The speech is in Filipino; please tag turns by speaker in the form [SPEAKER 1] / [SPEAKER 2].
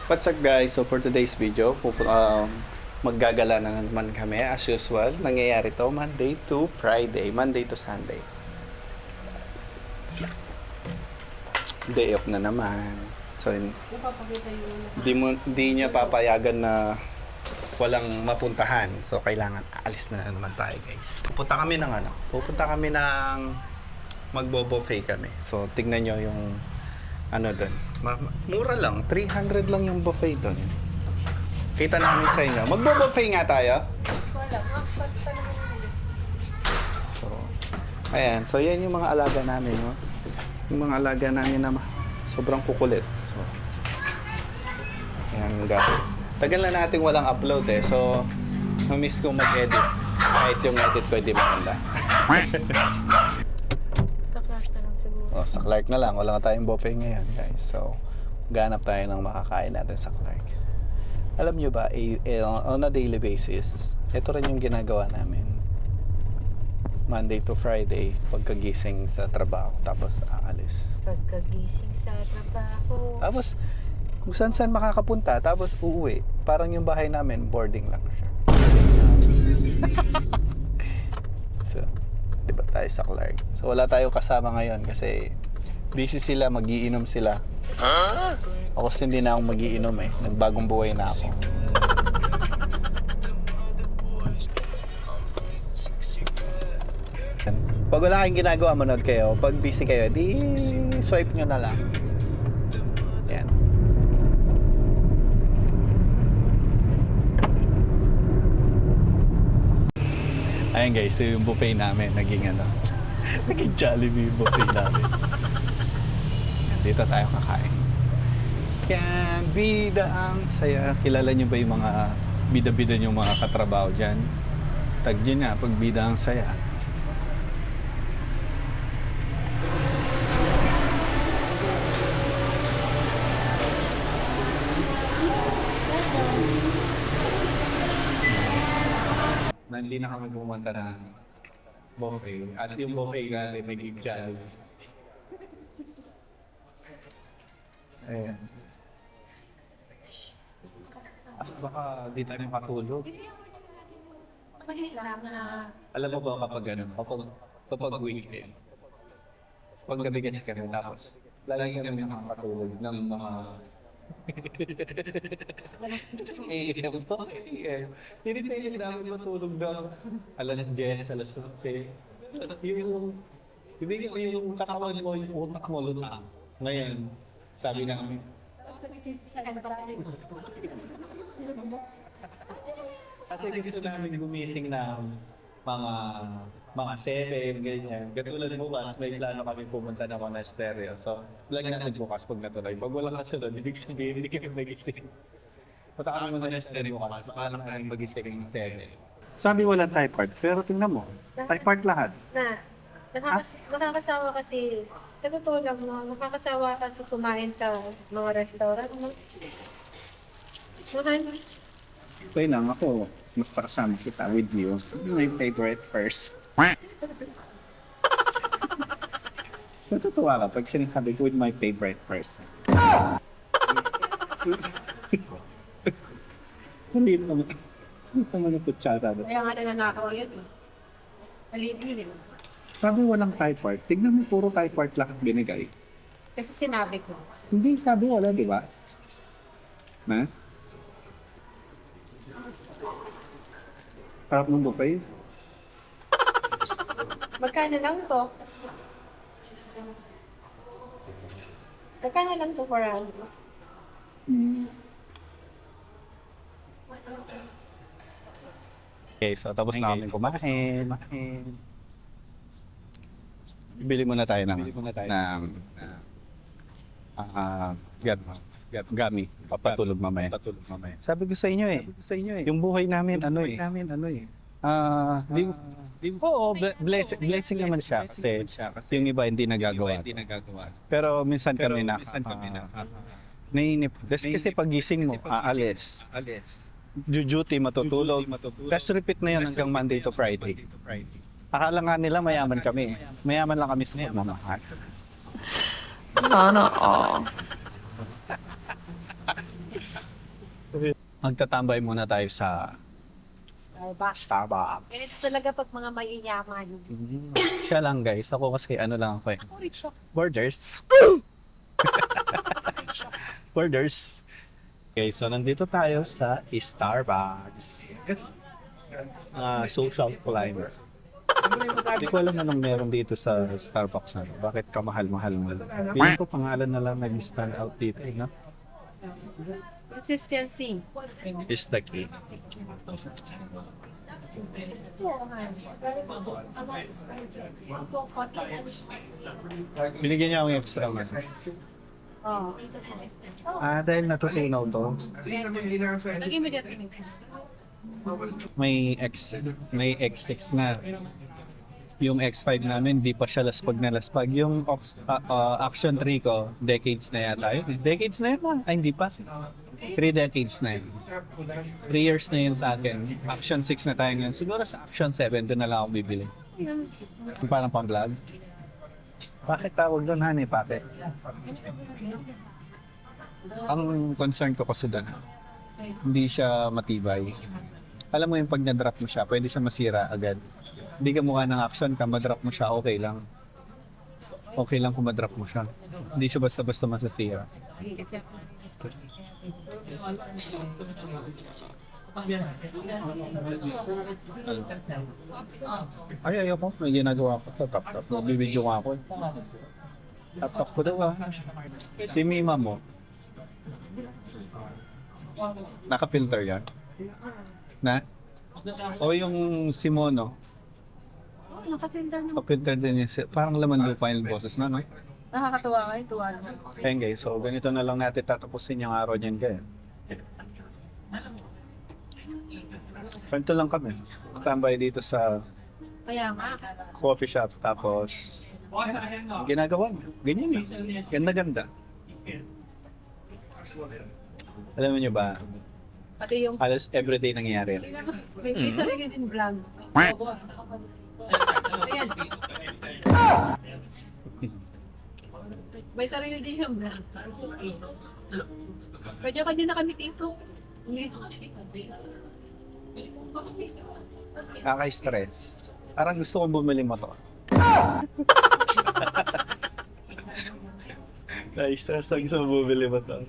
[SPEAKER 1] What's up guys? So for today's video, maggagala na naman kami as usual. Nangyayari to Monday to Friday, Monday to Sunday. Day off na naman. So di niya papayagan na walang mapuntahan. So kailangan aalis na naman tayo guys. Pupunta kami ng magbo-buffet kami. So tignan nyo yung doon. Mura lang, 300 lang yung buffet doon. Kita namin sa inyo. Magbo-buffet nga tayo. So, ayan. So, yan yung mga alaga namin, no? Yung mga alaga namin na sobrang kukulit. So, ayan, tagal na natin walang upload eh. So, na-miss kong mag-edit. Kahit yung edit ko, di maganda. Sa Clark na lang. Wala na tayong buffet ngayon, guys. So, ganap tayo ng makakain natin sa Clark. Alam nyo ba, on a daily basis, ito rin yung ginagawa namin. Monday to Friday, pagkagising sa trabaho, tapos aalis.
[SPEAKER 2] Pagkagising sa trabaho.
[SPEAKER 1] Tapos, kung saan makakapunta, tapos uuwi. Parang yung bahay namin, boarding lang siya. So, diba tayo sa Clark? So wala tayong kasama ngayon kasi busy sila, mag-iinom sila. Ako kasi hindi na ako mag-iinom eh. Nagbagong buhay na ako. Pag wala kayong ginagawa, manood kayo. Pag busy kayo, di swipe nyo na lang. Yan. Ayan guys, so yung buffet namin naging naging Jollibee buffet namin. Dito tayo kakain. Yan, bida ang saya. Kilala nyo ba yung mga bida-bida nyo mga katrabaho dyan? Tag nyo nga, pag bida ang saya. Hindi na kami pumunta ng buffet. At yung buffet natin naging Jollibee. Ayan. Baka di tayo makatulog. Alam mo ba kapag weekend, pag gabi kasi kami tapos, lagi kami makakatulog ng mga hindi tayo namin matulog na alas 10, alas 11. Hindi yung katawan mo, yung utak mo lutang. Ngayon, sabi namin, kasi gusto namin gumising na mga 7, ganyan. Katulad bukas, may plano kami pumunta ng monasteryo. So, vlog natin bukas pag natuloy. Pag walang kasunod, ibig sabihin, hindi kami magising. Punta kami monasteryo bukas, paano kami magising ng 7. Sabi wala type art, pero tingnan mo, type art lahat.
[SPEAKER 2] Nakakasawa kasi, natutulog mo, nakakasawa kasi kumain sa mga restaurant mo.
[SPEAKER 1] Okay lang ako, mas pakasama kita with you. My favorite person. Natutuwa ka pag sinasabi ko with my favorite person. Salit naman. Salit naman ang kutsara.
[SPEAKER 2] Kaya nga nananakaw yun. Nalipin din.
[SPEAKER 1] Sabi walang type art. Tignan mo puro type art lahat binigay.
[SPEAKER 2] Kasi sinabi ko.
[SPEAKER 1] Hindi sabi wala, di ba? Na? Harap ng buffet.
[SPEAKER 2] Magkano lang to? Magkano lang to for ano?
[SPEAKER 1] Okay, so tapos na kami kumain. Bili muna tayo ng gami. Papatulog mamaya. Sabi ko sa inyo eh. Yung buhay namin blessing naman siya kasi yung iba hindi nagagawa. Pero minsan kami naiinip. Kasi pagising mo, aalis. Duty, matutulog. Tapos repeat na yun hanggang Monday to Friday. Akala nga nila mayaman kami. Mayaman lang kami sa pagmamahal.
[SPEAKER 3] Sana all.
[SPEAKER 1] Magtatambay muna tayo sa
[SPEAKER 2] Starbucks.
[SPEAKER 1] Starbucks.
[SPEAKER 2] Ganito talaga pag mga mayayaman.
[SPEAKER 1] Siya lang guys. Ako kasi ano lang ako eh.
[SPEAKER 2] Ako rin siya.
[SPEAKER 1] Borders. Borders. Okay, so nandito tayo sa Starbucks. Social climber. Hindi ko alam anong meron dito sa Starbucks na. Bakit kamahal-mahal mo? Hindi ko pangalan na lang nag-stand out dito, no?
[SPEAKER 2] Consistency.
[SPEAKER 1] Is the key. Binigyan niya akong extra man.
[SPEAKER 2] Oh.
[SPEAKER 1] Dahil natutunaw to,
[SPEAKER 2] Lagyan mo dito.
[SPEAKER 1] may X6 na. Yung X5 namin, di pa siya laspag na laspag. Yung Action 3 ko, decades na yata. Decades na yata? Ay, hindi pa. 3 decades na yun. 3 years na yun sa akin. Action 6 na tayo ngayon. Siguro sa Action 7, doon na lang ako bibili. Yung parang pang-vlog. Bakit tawag doon, honey? Bakit? Ang concern ko kasi doon, hindi siya matibay. Alam mo yung pag na-drop mo siya, pwede siya masira agad. Hindi ka mukha ng action ka, ma-drop mo siya, okay lang. Okay lang kung ma-drop mo siya. Hindi siya basta-basta masasira. Ay, ayoko. May ginagawa ko to. Tap-tap. Magbibidyo nga ako. Tap-tap ko daw ah. Si Mima mo. Naka-filter yan? Na? O yung si Mono?
[SPEAKER 2] Nakapinta naman.
[SPEAKER 1] Naka-filter din yun. Parang laman lupa yung boses na, no?
[SPEAKER 2] Nakakatuwa kayo, tuwa naman.
[SPEAKER 1] Ayun guys, so ganito na lang natin tatapusin yung araw niyan kaya. Ganito lang kami. Tambay dito sa
[SPEAKER 2] Kaya nga.
[SPEAKER 1] coffee shop tapos ginagawa niya. Ganyan lang. Ganda-ganda. Alam niyo ba,
[SPEAKER 2] Pati yung
[SPEAKER 1] halos everyday nangyayari yan.
[SPEAKER 2] may sarili din vlog. Ayan. May sarili din yung vlog. Kanya-kanya na kami dito.
[SPEAKER 1] Kaka-stress. Parang gusto kong bumili motor. Kaka-stress na gusto kong bumili motor.